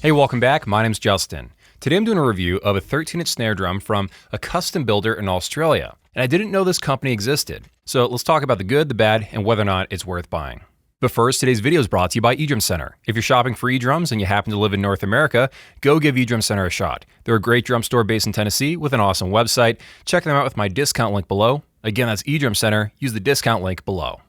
Hey, welcome back. My name's Justin. Today I'm doing a review of a 13-inch snare drum from a custom builder in Australia. And I didn't know this company existed. So let's talk about the good, the bad, and whether or not it's worth buying. But first, today's video is brought to you by Edrum Center. If you're shopping for eDrums and you happen to live in North America, go give Edrum Center a shot. They're a great drum store based in Tennessee with an awesome website. Check them out with my discount link below. Again, that's Edrum Center. Use the discount link below.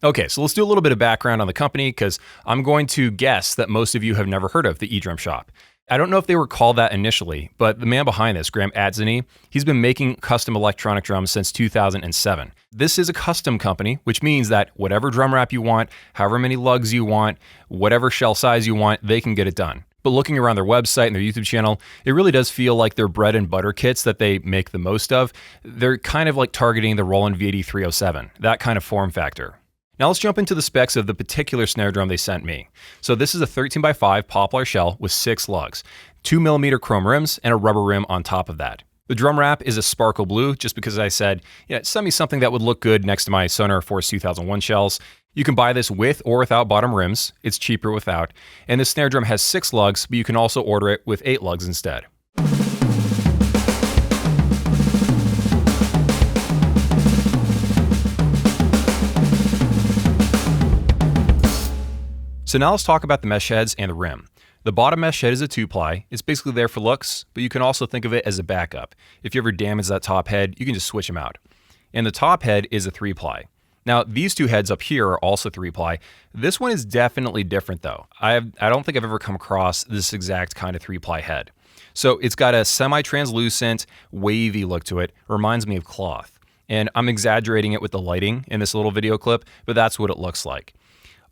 Okay, so let's do a little bit of background on the company because I'm going to guess that most of you have never heard of the eDrum shop. I don't know if they were called that initially, but the man behind this, Graham Adzany, he's been making custom electronic drums since 2007. This is a custom company, which means that whatever drum wrap you want, however many lugs you want, whatever shell size you want, they can get it done. But looking around their website and their YouTube channel, it really does feel like their bread and butter kits that they make the most of. They're kind of like targeting the Roland V8307, that kind of form factor. Now let's jump into the specs of the particular snare drum they sent me. So this is a 13x5 poplar shell with 6 lugs, 2mm chrome rims, and a rubber rim on top of that. The drum wrap is a sparkle blue, just because I said, send me something that would look good next to my Sonar Force 2001 shells. You can buy this with or without bottom rims. It's cheaper without. And this snare drum has 6 lugs, but you can also order it with 8 lugs instead. So now let's talk about the mesh heads and the rim. The bottom mesh head is a 2-ply. It's basically there for looks, but you can also think of it as a backup. If you ever damage that top head, you can just switch them out. And the top head is a 3-ply. Now, these two heads up here are also 3-ply. This one is definitely different though. I don't think I've ever come across this exact kind of 3-ply head. So it's got a semi-translucent, wavy look to it. Reminds me of cloth. And I'm exaggerating it with the lighting in this little video clip, but that's what it looks like.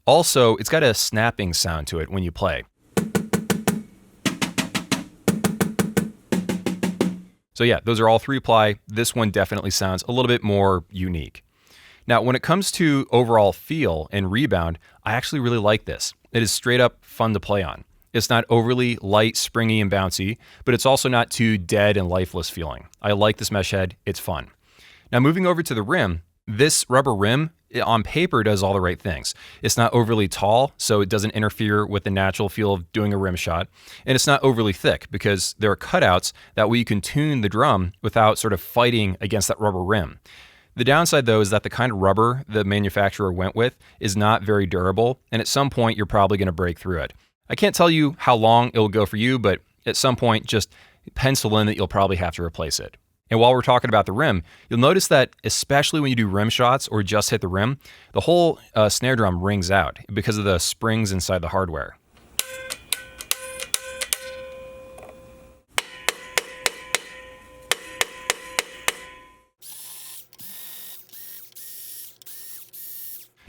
Also, it's got a snapping sound to it when you play. So yeah, those are all 3-ply. This one definitely sounds a little bit more unique. Now, when it comes to overall feel and rebound, I actually really like this. It is straight up fun to play on. It's not overly light, springy, and bouncy, but it's also not too dead and lifeless feeling. I like this mesh head. It's fun. Now, moving over to the rim, this rubber rim on paper does all the right things. It's not overly tall, so it doesn't interfere with the natural feel of doing a rim shot. And it's not overly thick because there are cutouts that way you can tune the drum without sort of fighting against that rubber rim. The downside though is that the kind of rubber the manufacturer went with is not very durable, and at some point you're probably going to break through it. I can't tell you how long it'll go for you, but at some point just pencil in that you'll probably have to replace it. And while we're talking about the rim, you'll notice that especially when you do rim shots or just hit the rim, the whole snare drum rings out because of the springs inside the hardware.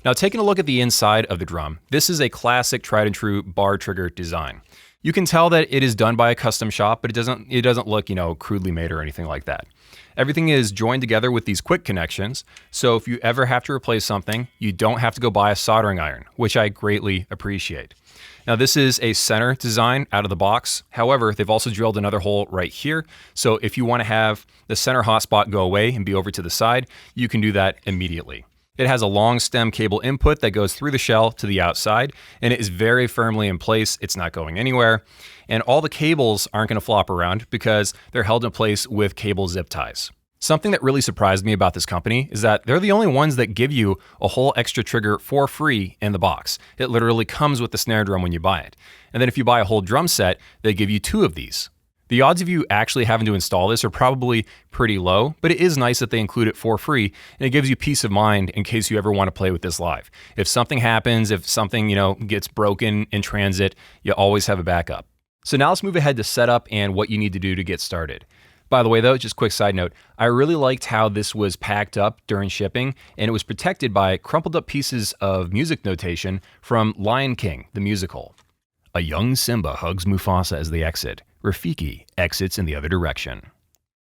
Now, taking a look at the inside of the drum, this is a classic tried and true bar trigger design. You can tell that it is done by a custom shop, but it doesn't look, crudely made or anything like that. Everything is joined together with these quick connections, so if you ever have to replace something, you don't have to go buy a soldering iron, which I greatly appreciate. Now, this is a center design out of the box. However, they've also drilled another hole right here, so if you want to have the center hotspot go away and be over to the side, you can do that immediately. It has a long stem cable input that goes through the shell to the outside, and it is very firmly in place. It's not going anywhere. And all the cables aren't going to flop around because they're held in place with cable zip ties. Something that really surprised me about this company is that they're the only ones that give you a whole extra trigger for free in the box. It literally comes with the snare drum when you buy it. And then if you buy a whole drum set, they give you 2 of these. The odds of you actually having to install this are probably pretty low, but it is nice that they include it for free, and it gives you peace of mind in case you ever want to play with this live. If something happens, if something, gets broken in transit, you always have a backup. So now let's move ahead to setup and what you need to do to get started. By the way though, just quick side note, I really liked how this was packed up during shipping, and it was protected by crumpled up pieces of music notation from Lion King, the musical. A young Simba hugs Mufasa as they exit. Rafiki exits in the other direction.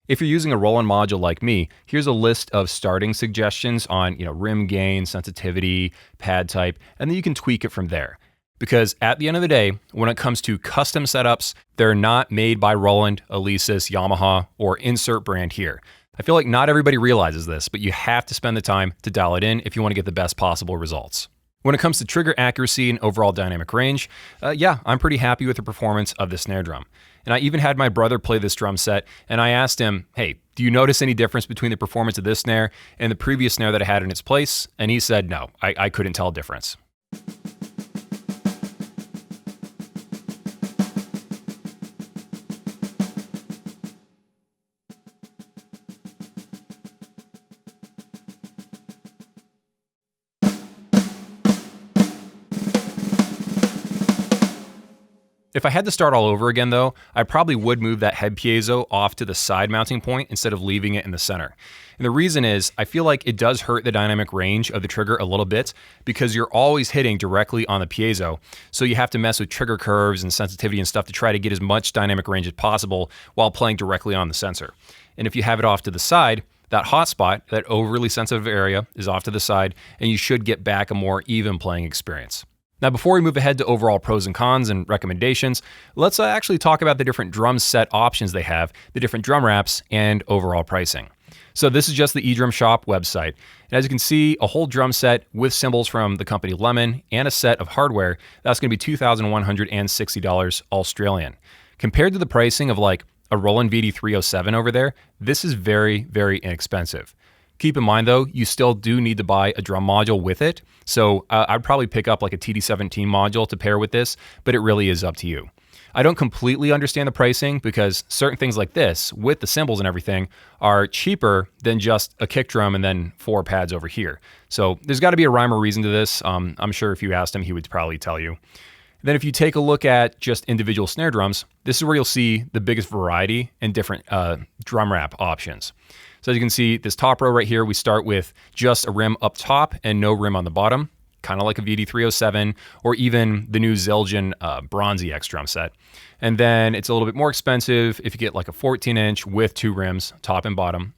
If you're using a Roland module like me, here's a list of starting suggestions on rim gain, sensitivity, pad type, and then you can tweak it from there. Because at the end of the day, when it comes to custom setups, they're not made by Roland, Alesis, Yamaha, or insert brand here. I feel like not everybody realizes this, but you have to spend the time to dial it in if you want to get the best possible results. When it comes to trigger accuracy and overall dynamic range, yeah, I'm pretty happy with the performance of the snare drum. And I even had my brother play this drum set, and I asked him, hey, do you notice any difference between the performance of this snare and the previous snare that I had in its place? And he said, no, I couldn't tell a difference. If I had to start all over again though, I probably would move that head piezo off to the side mounting point instead of leaving it in the center. And the reason is, I feel like it does hurt the dynamic range of the trigger a little bit because you're always hitting directly on the piezo. So you have to mess with trigger curves and sensitivity and stuff to try to get as much dynamic range as possible while playing directly on the sensor. And if you have it off to the side, that hot spot, that overly sensitive area, is off to the side, and you should get back a more even playing experience. Now, before we move ahead to overall pros and cons and recommendations, let's actually talk about the different drum set options they have, the different drum wraps, and overall pricing. So this is just the Edrum shop website. And as you can see, a whole drum set with cymbals from the company Lemon and a set of hardware, that's going to be $2,160 Australian. Compared to the pricing of like a Roland VD307 over there, this is very, very inexpensive. Keep in mind though, you still do need to buy a drum module with it. So I'd probably pick up like a TD17 module to pair with this, but it really is up to you. I don't completely understand the pricing because certain things like this, with the cymbals and everything, are cheaper than just a kick drum and then 4 pads over here. So there's got to be a rhyme or reason to this. I'm sure if you asked him, he would probably tell you. Then if you take a look at just individual snare drums, this is where you'll see the biggest variety and different drum wrap options. So as you can see, this top row right here, we start with just a rim up top and no rim on the bottom, kind of like a VD307 or even the new Zildjian Bronzy X drum set. And then it's a little bit more expensive if you get like a 14-inch with 2 rims, top and bottom.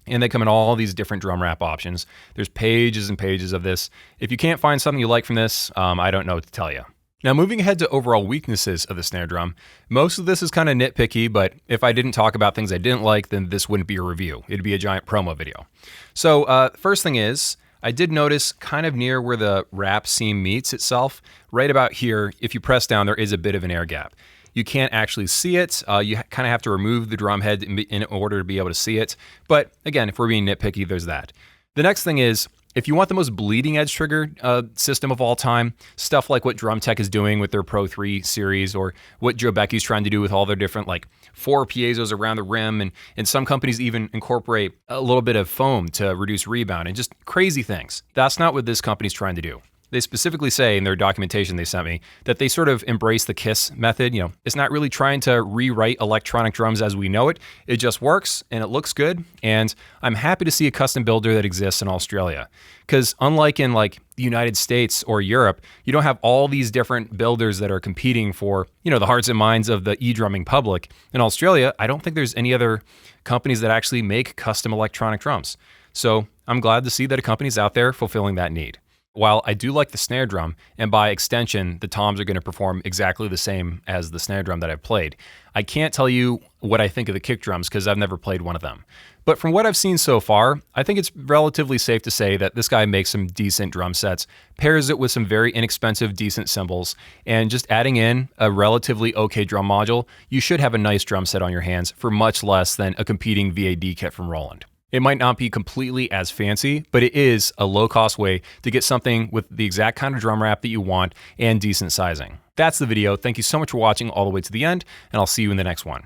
And they come in all these different drum wrap options. There's pages and pages of this. If you can't find something you like from this, I don't know what to tell you. Now, moving ahead to overall weaknesses of the snare drum, most of this is kind of nitpicky, but if I didn't talk about things I didn't like, then this wouldn't be a review. It'd be a giant promo video. So first thing is, I did notice kind of near where the wrap seam meets itself, right about here, if you press down, there is a bit of an air gap. You can't actually see it. You kind of have to remove the drum head in order to be able to see it. But again, if we're being nitpicky, there's that. The next thing is, if you want the most bleeding edge trigger system of all time, stuff like what DrumTech is doing with their Pro 3 series or what Joe Becky's trying to do with all their different like 4 piezos around the rim, and some companies even incorporate a little bit of foam to reduce rebound and just crazy things. That's not what this company's trying to do. They specifically say in their documentation they sent me that they sort of embrace the KISS method. You know, it's not really trying to rewrite electronic drums as we know it. It just works and it looks good. And I'm happy to see a custom builder that exists in Australia. Because unlike in like the United States or Europe, you don't have all these different builders that are competing for, you know, the hearts and minds of the e-drumming public. In Australia, I don't think there's any other companies that actually make custom electronic drums. So I'm glad to see that a company's out there fulfilling that need. While I do like the snare drum, and by extension, the toms are going to perform exactly the same as the snare drum that I've played, I can't tell you what I think of the kick drums because I've never played one of them. But from what I've seen so far, I think it's relatively safe to say that this guy makes some decent drum sets, pairs it with some very inexpensive, decent cymbals, and just adding in a relatively okay drum module, you should have a nice drum set on your hands for much less than a competing VAD kit from Roland. It might not be completely as fancy, but it is a low-cost way to get something with the exact kind of drum wrap that you want and decent sizing. That's the video. Thank you so much for watching all the way to the end, and I'll see you in the next one.